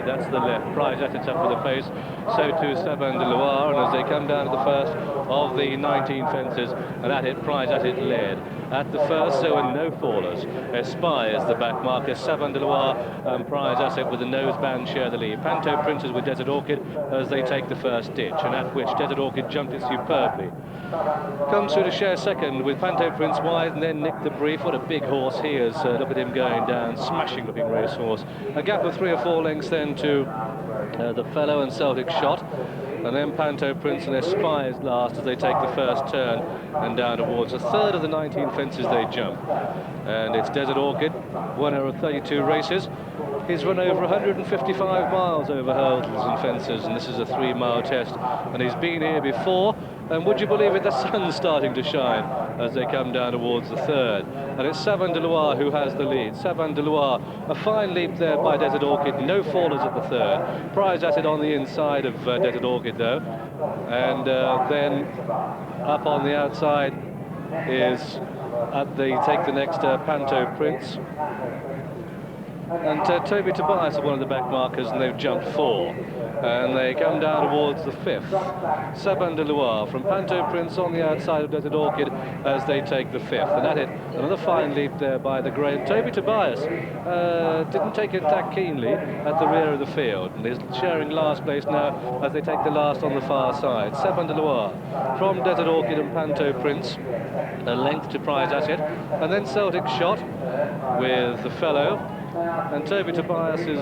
That's the left. Prize at it's up for the pace. So too Seven de Loire, and as they come down to the first of the 19 fences, and at it, Prize at it led. At the first, so and no fallers. Espy is the back marker. Seven de Loire and Prize Asset with the nose band share the lead. Panto Princes with Desert Orchid as they take the first ditch, and at which Desert Orchid jumped it superbly. Comes through to share second with Panto Prince wide, and then Nick the Brief. What a big horse he is. Look at him going down. Smashing looking racehorse. A gap of 3 or 4 lengths then to the Fellow and Celtic Shot. And then Panto Prince and Espy is last as they take the first turn and down towards a third of the 19 fences they jump. And it's Desert Orchid, winner of 32 races. He's run over 155 miles over hurdles and fences, and this is a 3-mile test, and he's been here before. And would you believe it, the sun's starting to shine as they come down towards the third. And it's Seven de Loire who has the lead. Seven de Loire, a fine leap there by Desert Orchid, no fallers at the third. Prize at it on the inside of Desert Orchid though. And then up on the outside is take the next Panto Prince. And Toby Tobias are one of the back markers, and they've jumped 4. And they come down towards the 5th. Seven de Loire from Panto Prince on the outside of Desert Orchid as they take the 5th. And at it, another fine leap there by the grey. Toby Tobias didn't take it that keenly at the rear of the field, and is sharing last place now as they take the last on the far side. Seven de Loire from Desert Orchid and Panto Prince, a length to Prize Asset, and then Celtic Shot with the Fellow. And Toby Tobias is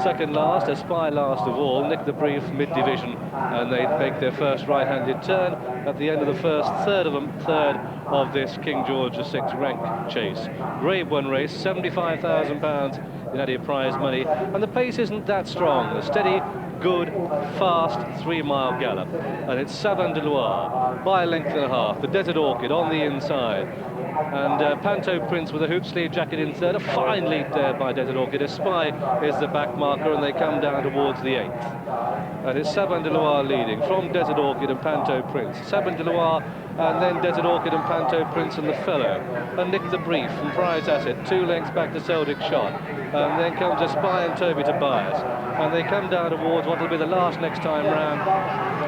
second last, Espy last of all, Nick the Brief mid-division, and they make their first right-handed turn at the end of the first third of this King George VI rank chase. Grade 1 race, £75,000 in added prize money, and the pace isn't that strong. A steady, good, fast 3-mile gallop, and it's Seven de Loire by a length and a half. The Desert Orchid on the inside. And Panto Prince with a hoop sleeve jacket in third. A fine leap there by Desert Orchid. Espy is the back marker, and they come down towards the 8th. And it's Seven de Loire leading from Desert Orchid and Panto Prince. Seven de Loire, and then Desert Orchid and Panto Prince and the Fellow. And Nick the Brief from Prize Asset, 2 lengths back to Celtic Shot. And then comes Espy and Toby Tobias. And they come down towards what will be the last next time round.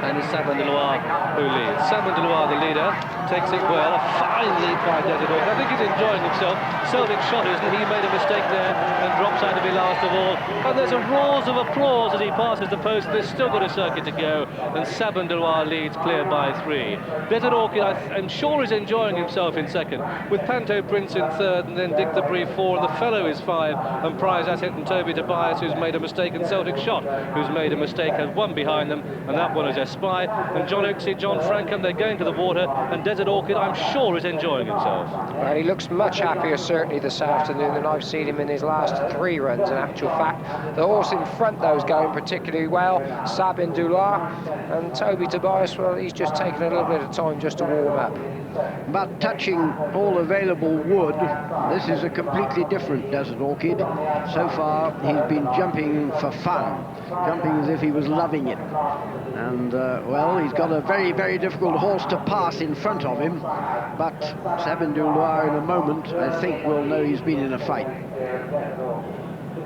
And it's Seven de Loire who leads. Seven de Loire, the leader, takes it well. A fine lead by Desert Orchid. I think he's enjoying himself. Celtic Shot isn't. He made a mistake there and drops out to be last of all. And there's a roars of applause as he passes the post. There's still got a circuit to go. And Seven de Loire leads clear by 3. Desert Orchid, I'm sure, is enjoying himself in second, with Panto Prince in third, and then Dick the Brief 4, and the Fellow is 5, and Prize Asset and Toby Tobias, who's made a mistake, and Celtic Shot, who's made a mistake, has 1 behind them, and that one is Espy. And John Oaksey, John Frankham, they're going to the water, and Desert Orchid, I'm sure, is enjoying himself. Well, he looks much happier certainly this afternoon than I've seen him in his last 3 runs. In actual fact, the horse in front though is going particularly well, Sabin Doulard, and Toby Tobias, well, he's just taken a little bit of time just to warm up. But touching all available wood, this is a completely different Desert Orchid. So far, he's been jumping for fun, jumping as if he was loving it. And, well, he's got a very, very difficult horse to pass in front of him. But Sabin Doulard, in a moment, I think will know he's been in a fight.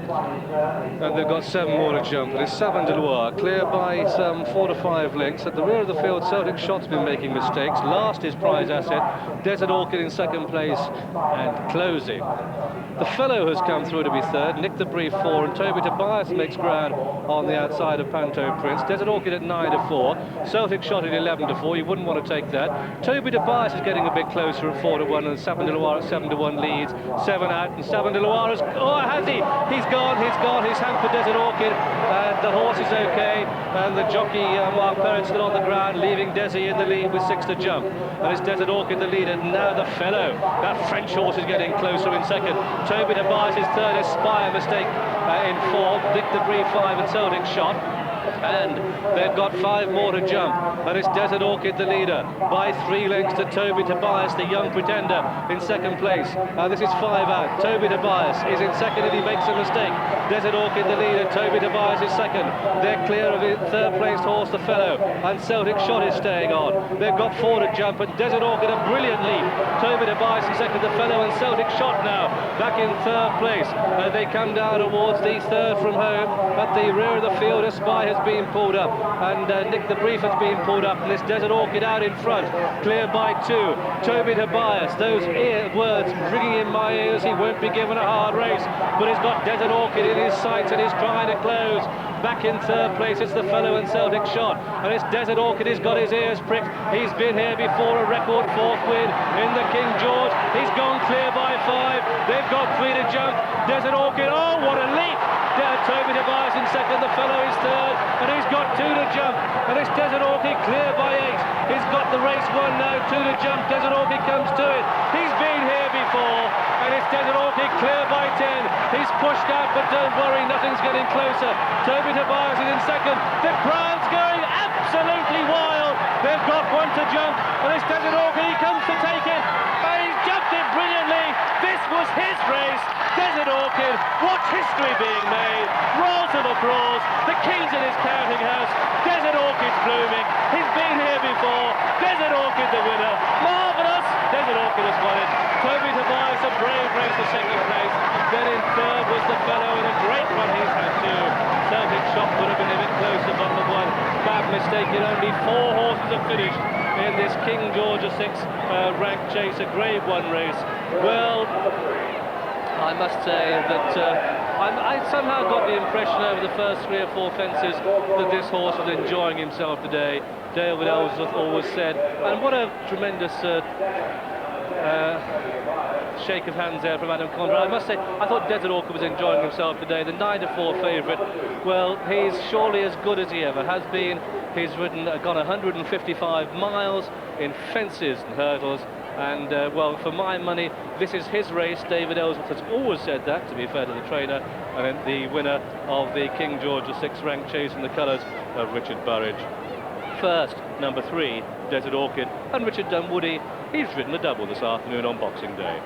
And they've got 7 more to jump. It's Seven de Loire, clear by some 4 to 5 lengths. At the rear of the field, Celtic Shot's been making mistakes. Last is Prize Asset. Desert Orchid in second place and closing. The Fellow has come through to be third. Nick the Brief 4, and Toby Tobias makes ground on the outside of Panto Prince. Desert Orchid at 9 to 4. Celtic Shot at 11 to 4. You wouldn't want to take that. Toby Tobias is getting a bit closer at 4 to 1, and Seven de Loire at 7 to 1 leads. 7 out, and Seven de Loire has... Oh, has he? He's gone. He's hampered Desert Orchid, and the horse is okay, and the jockey Mark Perrin still on the ground, leaving Desi in the lead with 6 to jump. And it's Desert Orchid the leader. Now the Fellow, that French horse, is getting closer in second. Toby Tobias is third. Espy a mistake in 4. Dick the Brief 5, and Celtic Shot. And they've got 5 more to jump, and it's Desert Orchid the leader by 3 lengths to Toby Tobias, the young pretender, in second place. This is 5 out. Toby Tobias is in second if he makes a mistake. Desert Orchid the leader, Toby Tobias is second. They're clear of the third place horse, the Fellow, and Celtic Shot is staying on. They've got 4 to jump, and Desert Orchid a brilliant lead. Toby Tobias in second, the Fellow, and Celtic Shot now back in third place. They come down towards the third from home. At the rear of the field, a spy has been pulled up, and Nick the Brief has been pulled up, and this Desert Orchid out in front, clear by 2. Toby Tobias, those words ringing in my ears, he won't be given a hard race, but he's got Desert Orchid in his sights and he's trying to close. Back in third place, it's the Fellow and Celtic Shot, and it's Desert Orchid, he's got his ears pricked. He's been here before, a record 4th win in the King George. He's gone clear by 5. They've got 3 to jump. Desert Orchid, oh, what a leap! Toby Tobias in second, the Fellow is third, and he's got 2 to jump, and it's Desert Orchid clear by 8. He's got the race won now, 2 to jump. Desert Orchid comes to it. He's been here before, and it's Desert Orchid clear by 10. He's pushed out, but don't worry, nothing's getting closer. Toby Tobias is in second. The crowd's going absolutely wild. They've got 1 to jump, and it's Desert Orchid. He comes to take it, and he's jumped it brilliantly. This was his race. Desert Orchid, watch history being made. Rolls of applause. The King's in his counting house. Desert Orchid's blooming. He's been here before. Desert Orchid the winner. Marvellous. Desert Orchid has won it. Toby Tobias, a brave race for second place. Then in third was the Fellow, in a great run he's had too. Celtic Shot would have been a bit closer, but the one bad mistake. Only 4 horses have finished in this King George VI ranked chase, a Grade 1 race. Well, I must say that I somehow got the impression over the first 3 or 4 fences that this horse was enjoying himself today. David Ellsworth always said, and what a tremendous shake of hands there from Adam Condra. I must say, I thought Desert Orchid was enjoying himself today. The 9 to 4 favourite, well, he's surely as good as he ever has been. He's gone 155 miles in fences and hurdles. And, well, for my money, this is his race. David Ellsworth has always said that, to be fair to the trainer, and the winner of the King George VI ranked chase in the colours of Richard Burridge. First, number 3, Desert Orchid, and Richard Dunwoody. He's ridden a double this afternoon on Boxing Day.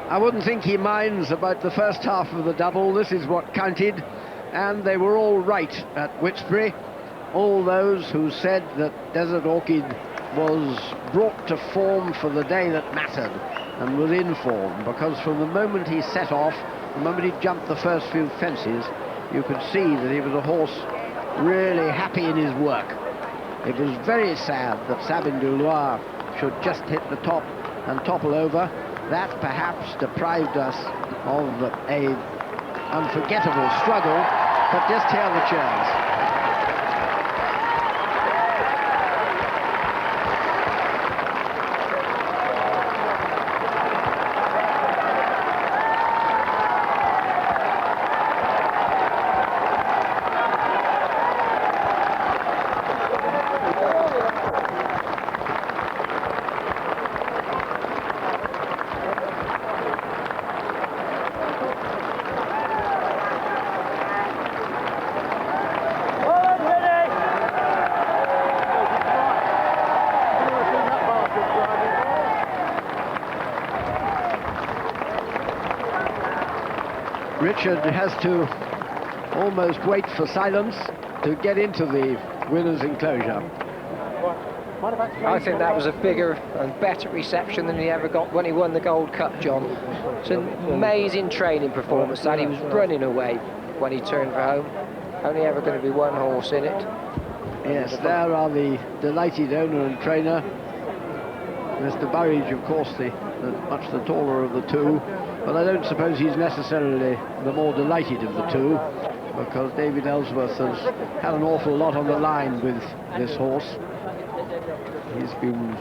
I wouldn't think he minds about the first half of the double. This is what counted, and they were all right at Whitesbury. All those who said that Desert Orchid was brought to form for the day that mattered and was in form, because from the moment he set off, the moment he jumped the first few fences, you could see that he was a horse really happy in his work. It was very sad that Sabin du Loire should just hit the top and topple over. That perhaps deprived us of a unforgettable struggle, but just hear the cheers. Richard has to almost wait for silence to get into the winner's enclosure. I think that was a bigger and better reception than he ever got when he won the Gold Cup, John. It's an amazing training performance that. He was running away when he turned for home. Only ever going to be 1 horse in it. Yes, there are the delighted owner and trainer. Mr. Burridge, of course, much the taller of the two, but I don't suppose he's necessarily the more delighted of the two, because David Ellsworth has had an awful lot on the line with this horse. He's been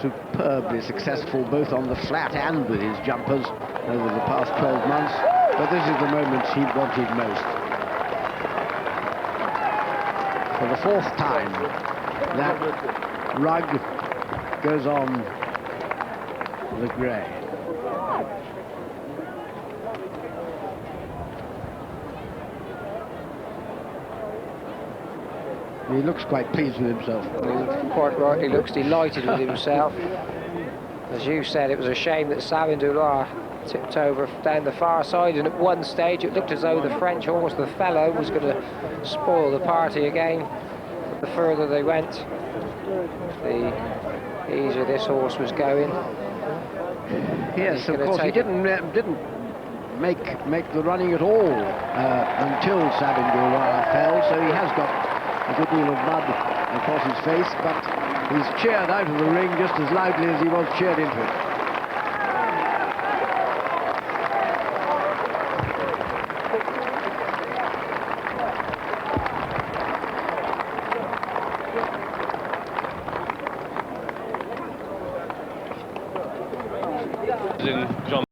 superbly successful both on the flat and with his jumpers over the past 12 months, but this is the moment he wanted most. For the 4th time, that rug goes on the grey. He looks quite pleased with himself. He quite rightly looks delighted with himself. As you said, it was a shame that Sabin Doulard tipped over down the far side, and at one stage it looked as though the French horse, the Fellow, was going to spoil the party again. But the further they went, the easier this horse was going. Yes, of course, he didn't make the running at all until Sabin Doulard fell, so he has got a good deal of mud across his face, but he's cheered out of the ring just as loudly as he was cheered into it. In John